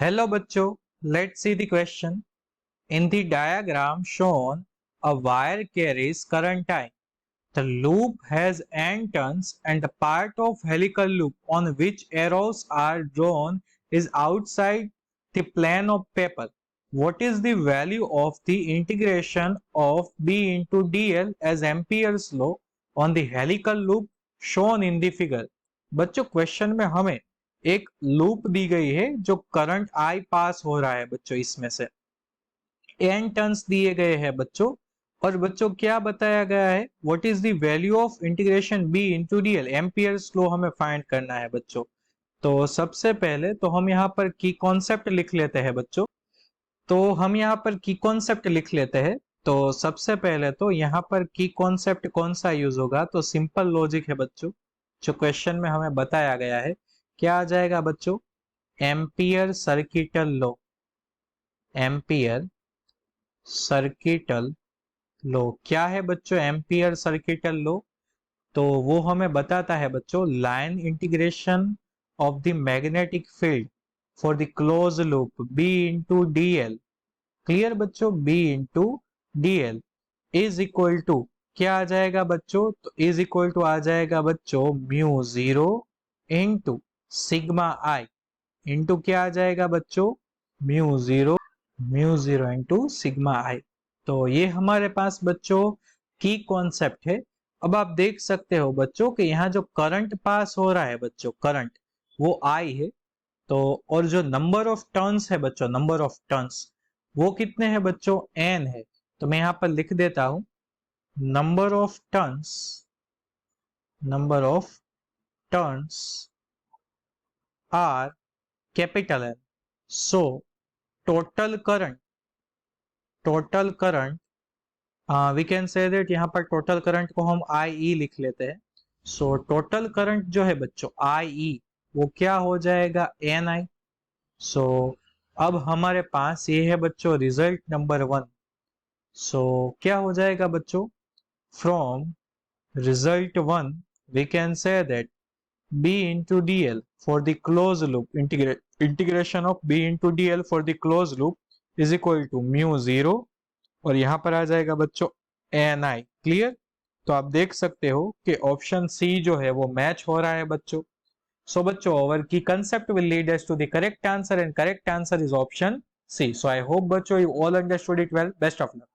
Hello बच्चों, let's see the question. In the diagram shown, a wire carries current I. The loop has n turns and the part of helical loop on which arrows are drawn is outside the plane of paper. What is the value of the integration of B into dl as Ampere's law on the helical loop shown in the figure? बच्चों question में हमें एक loop दी गई है जो current I पास हो रहा है बच्चों, इसमें से n टर्न्स दिए गए हैं बच्चों। और बच्चों क्या बताया गया है, what is the value of integration b into dl, Ampere's law हमें फाइंड करना है बच्चों। तो सबसे पहले तो हम यहाँ पर की कॉन्सेप्ट लिख लेते हैं बच्चों। तो सबसे पहले तो यहाँ पर की कॉन्सेप्ट कौन सा यूज होगा, तो सिंपल लॉजिक है बच्चों जो क्वेश्चन में हमें बताया गया है। क्या आ जाएगा बच्चों, ampere circuital law, ampere circuital law क्या है बच्चों, एम्पियर सर्किटल लॉ। तो वो हमें बताता है बच्चों line integration of the magnetic field for the close loop B into DL, clear बच्चों, B into DL is equal to क्या आ जाएगा बच्चों, तो इज इक्वल टू आ जाएगा बच्चों म्यू जीरो इंटू सिग्मा आई इंटू क्या आ जाएगा बच्चों, म्यू जीरो इंटू सिग्मा आई। तो ये हमारे पास बच्चों की कॉन्सेप्ट है। अब आप देख सकते हो बच्चों कि यहाँ जो करंट पास हो रहा है बच्चों, करंट वो आई है। तो और जो नंबर ऑफ टर्न्स है बच्चों, नंबर ऑफ टर्न्स वो कितने हैं बच्चों, n है। तो मैं यहाँ पर लिख देता हूं number of turns are capital N। So total current we can say that, यहाँ पर टोटल करंट को हम IE लिख लेते हैं। सो टोटल करंट जो है बच्चों IE वो क्या हो जाएगा, NI। सो अब हमारे पास ये है बच्चों रिजल्ट नंबर 1। सो क्या हो जाएगा बच्चों, from result 1 we can say that B into DL for the closed loop, integration of B into DL for the closed loop is equal to mu zero, और यहाँ पर आ जाएगा बच्चों NI, क्लियर। तो आप देख सकते हो कि ऑप्शन सी जो है वो मैच हो रहा है बच्चों। सो बच्चों our key concept will lead us to the correct answer and correct answer is option C. So I hope बच्चों you all understood it well. Best of luck.